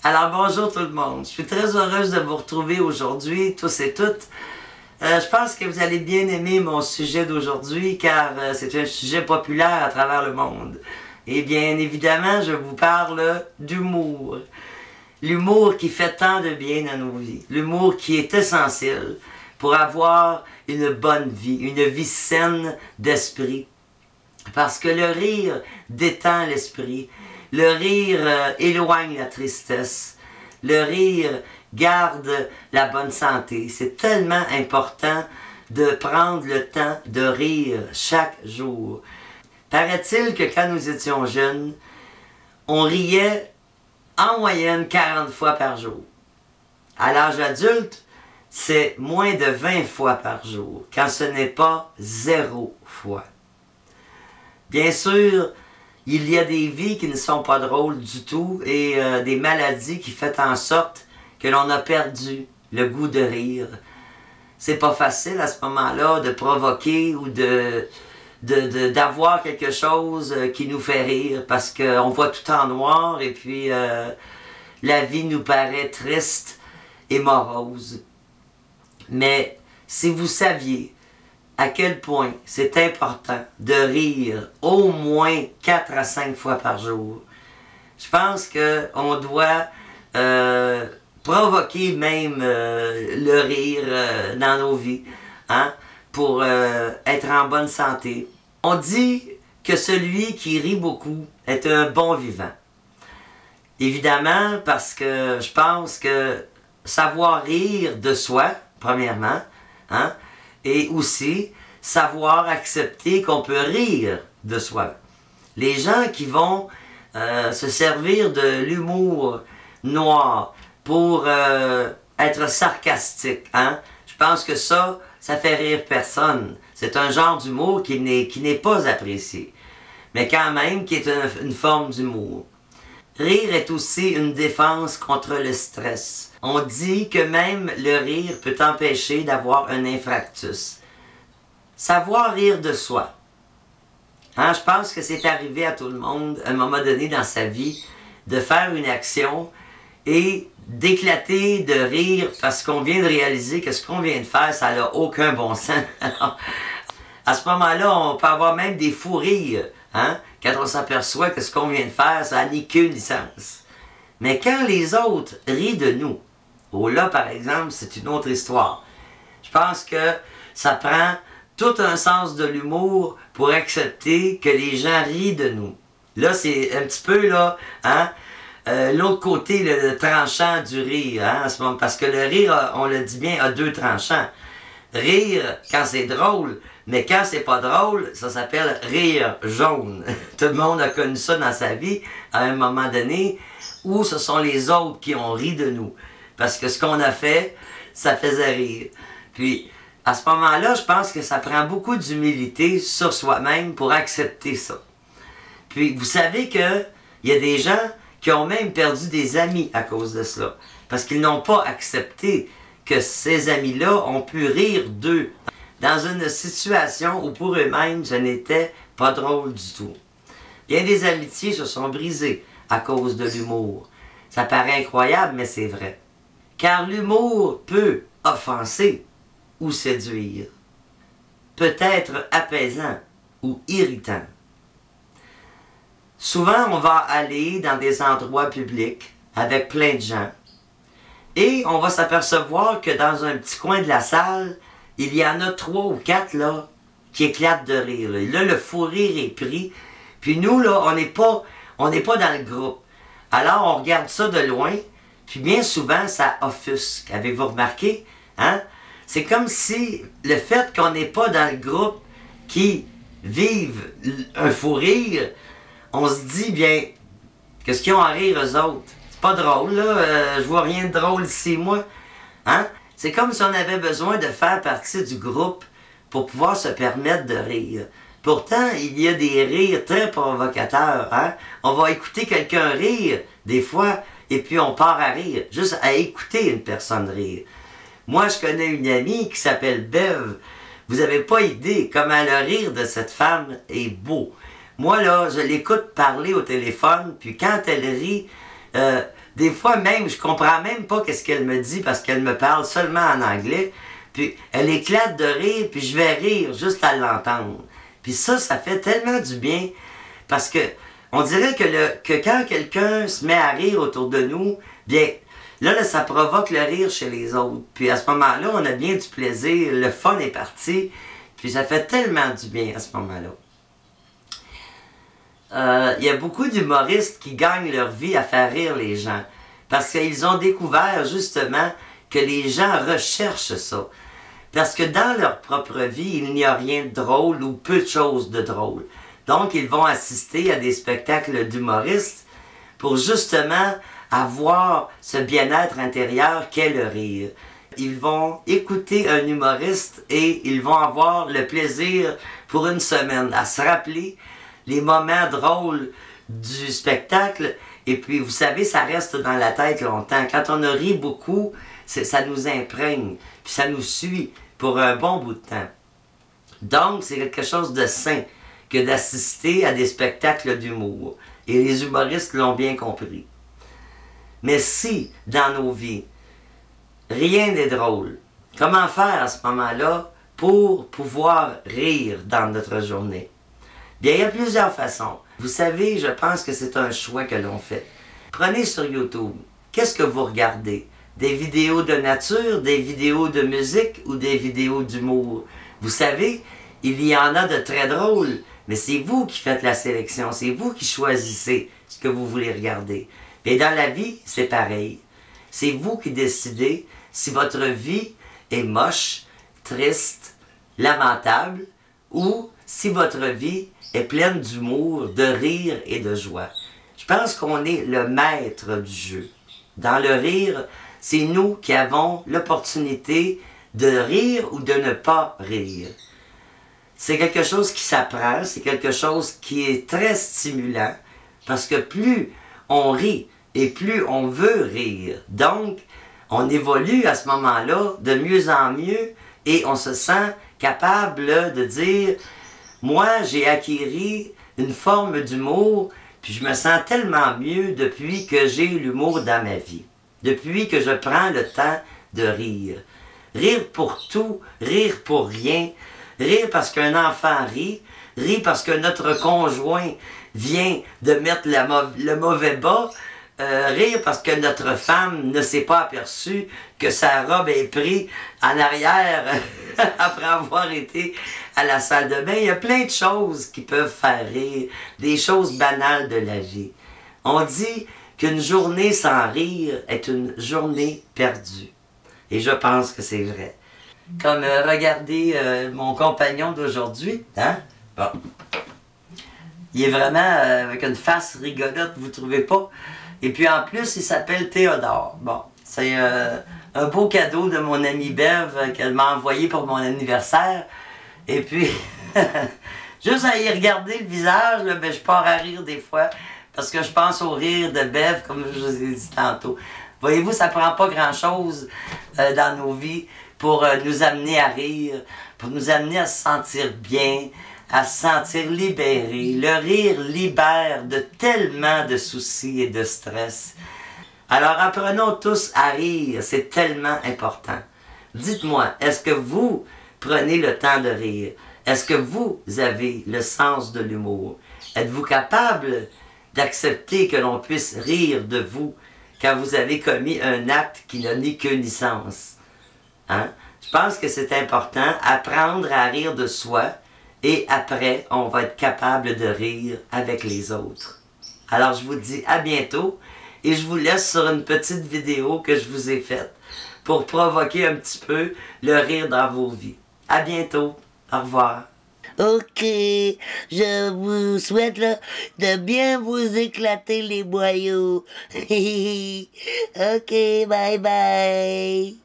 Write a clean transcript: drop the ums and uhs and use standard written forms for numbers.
Alors bonjour tout le monde, je suis très heureuse de vous retrouver aujourd'hui, tous et toutes. Je pense que vous allez bien aimer mon sujet d'aujourd'hui car c'est un sujet populaire à travers le monde. Et bien évidemment, je vous parle d'humour. L'humour qui fait tant de bien à nos vies. L'humour qui est essentiel pour avoir une bonne vie, une vie saine d'esprit. Parce que le rire détend l'esprit. Le rire éloigne la tristesse. Le rire garde la bonne santé. C'est tellement important de prendre le temps de rire chaque jour. Paraît-il que quand nous étions jeunes, on riait en moyenne 40 fois par jour. À l'âge adulte, c'est moins de 20 fois par jour, quand ce n'est pas 0 fois. Bien sûr, il y a des vies qui ne sont pas drôles du tout et des maladies qui font en sorte que l'on a perdu le goût de rire. C'est pas facile à ce moment-là de provoquer ou d'avoir quelque chose qui nous fait rire parce qu'on voit tout en noir et puis la vie nous paraît triste et morose. Mais si vous saviez à quel point c'est important de rire au moins 4 à 5 fois par jour, je pense qu'on doit provoquer même le rire dans nos vies, hein, pour être en bonne santé. On dit que celui qui rit beaucoup est un bon vivant. Évidemment, parce que je pense que savoir rire de soi, premièrement, hein, et aussi savoir accepter qu'on peut rire de soi. Les gens qui vont se servir de l'humour noir pour être sarcastique, hein, je pense que ça fait rire personne. C'est un genre d'humour qui n'est pas apprécié, mais quand même qui est une forme d'humour. Rire est aussi une défense contre le stress. On dit que même le rire peut empêcher d'avoir un infarctus. Savoir rire de soi. Hein, je pense que c'est arrivé à tout le monde, à un moment donné dans sa vie, de faire une action et d'éclater de rire parce qu'on vient de réaliser que ce qu'on vient de faire, ça n'a aucun bon sens. Alors, à ce moment-là, on peut avoir même des fous rires, hein, quand on s'aperçoit que ce qu'on vient de faire, ça n'a ni queue ni sens. Mais quand les autres rient de nous, oh là, par exemple, c'est une autre histoire. Je pense que ça prend tout un sens de l'humour pour accepter que les gens rient de nous. Là, c'est un petit peu, là, hein, l'autre côté, le tranchant du rire, hein, à ce moment, parce que le rire, on le dit bien, a deux tranchants. Rire quand c'est drôle, mais quand c'est pas drôle, ça s'appelle rire jaune. Tout le monde a connu ça dans sa vie, à un moment donné, où ce sont les autres qui ont ri de nous. Parce que ce qu'on a fait, ça faisait rire. Puis, à ce moment-là, je pense que ça prend beaucoup d'humilité sur soi-même pour accepter ça. Puis, vous savez qu'il y a des gens qui ont même perdu des amis à cause de cela. Parce qu'ils n'ont pas accepté que ces amis-là ont pu rire d'eux dans une situation où pour eux-mêmes, ce n'était pas drôle du tout. Bien des amitiés se sont brisées à cause de l'humour. Ça paraît incroyable, mais c'est vrai. Car l'humour peut offenser ou séduire, peut être apaisant ou irritant. Souvent, on va aller dans des endroits publics avec plein de gens et on va s'apercevoir que dans un petit coin de la salle, il y en a 3 ou 4 là, qui éclatent de rire. Là, le fou rire est pris. Puis nous, là, on n'est pas dans le groupe. Alors, on regarde ça de loin, puis bien souvent, ça offusque. Avez-vous remarqué? Hein? C'est comme si le fait qu'on n'est pas dans le groupe qui vive un fou rire, on se dit, bien, qu'est-ce qu'ils ont à rire eux autres? C'est pas drôle, là. Je vois rien de drôle ici, moi. Hein? C'est comme si on avait besoin de faire partie du groupe pour pouvoir se permettre de rire. Pourtant, il y a des rires très provocateurs. Hein? On va écouter quelqu'un rire, des fois, et puis on part à rire, juste à écouter une personne rire. Moi, je connais une amie qui s'appelle Bev. Vous n'avez pas idée comment le rire de cette femme est beau. Moi, là, je l'écoute parler au téléphone, puis quand elle rit, Des fois même, je comprends même pas qu'est-ce qu'elle me dit parce qu'elle me parle seulement en anglais. Puis elle éclate de rire, puis je vais rire juste à l'entendre. Puis ça fait tellement du bien parce que on dirait que quand quelqu'un se met à rire autour de nous, bien, là, ça provoque le rire chez les autres. Puis à ce moment-là, on a bien du plaisir, le fun est parti, puis ça fait tellement du bien à ce moment-là. Il y a beaucoup d'humoristes qui gagnent leur vie à faire rire les gens. Parce qu'ils ont découvert justement que les gens recherchent ça. Parce que dans leur propre vie, il n'y a rien de drôle ou peu de choses de drôle. Donc, ils vont assister à des spectacles d'humoristes pour justement avoir ce bien-être intérieur qu'est le rire. Ils vont écouter un humoriste et ils vont avoir le plaisir pour une semaine à se rappeler les moments drôles du spectacle. Et puis, vous savez, ça reste dans la tête longtemps. Quand on a ri beaucoup, ça nous imprègne, puis ça nous suit pour un bon bout de temps. Donc, c'est quelque chose de sain que d'assister à des spectacles d'humour. Et les humoristes l'ont bien compris. Mais si, dans nos vies, rien n'est drôle, comment faire à ce moment-là pour pouvoir rire dans notre journée? Bien, il y a plusieurs façons. Vous savez, je pense que c'est un choix que l'on fait. Prenez sur YouTube. Qu'est-ce que vous regardez? Des vidéos de nature, des vidéos de musique ou des vidéos d'humour? Vous savez, il y en a de très drôles, mais c'est vous qui faites la sélection, c'est vous qui choisissez ce que vous voulez regarder. Et dans la vie, c'est pareil. C'est vous qui décidez si votre vie est moche, triste, lamentable, ou si votre vie est pleine d'humour, de rire et de joie. Je pense qu'on est le maître du jeu. Dans le rire, c'est nous qui avons l'opportunité de rire ou de ne pas rire. C'est quelque chose qui s'apprend, c'est quelque chose qui est très stimulant, parce que plus on rit et plus on veut rire. Donc, on évolue à ce moment-là de mieux en mieux et on se sent capable de dire « Moi, j'ai acquis une forme d'humour, puis je me sens tellement mieux depuis que j'ai l'humour dans ma vie. Depuis que je prends le temps de rire. Rire pour tout, rire pour rien. Rire parce qu'un enfant rit. Rire parce que notre conjoint vient de mettre le mauvais bas. Rire parce que notre femme ne s'est pas aperçue que sa robe est prise en arrière après avoir été à la salle de bain. Il y a plein de choses qui peuvent faire rire, des choses banales de la vie. On dit qu'une journée sans rire est une journée perdue. Et je pense que c'est vrai. Comme regardez mon compagnon d'aujourd'hui, hein? Bon. Il est vraiment avec une face rigolote, vous trouvez pas? Et puis en plus, il s'appelle Théodore. Bon, c'est un beau cadeau de mon amie Bev qu'elle m'a envoyé pour mon anniversaire. Et puis, juste à y regarder le visage, là, ben, je pars à rire des fois. Parce que je pense au rire de Bev, comme je vous ai dit tantôt. Voyez-vous, ça prend pas grand-chose dans nos vies pour nous amener à rire, pour nous amener à se sentir bien, à se sentir libéré. Le rire libère de tellement de soucis et de stress. Alors apprenons tous à rire, c'est tellement important. Dites-moi, est-ce que vous prenez le temps de rire? Est-ce que vous avez le sens de l'humour? Êtes-vous capable d'accepter que l'on puisse rire de vous quand vous avez commis un acte qui n'a ni queue ni sens? Hein? Je pense que c'est important, apprendre à rire de soi, et après, on va être capable de rire avec les autres. Alors, je vous dis à bientôt, et je vous laisse sur une petite vidéo que je vous ai faite pour provoquer un petit peu le rire dans vos vies. À bientôt. Au revoir. Ok, je vous souhaite là, de bien vous éclater les boyaux. Ok, bye bye.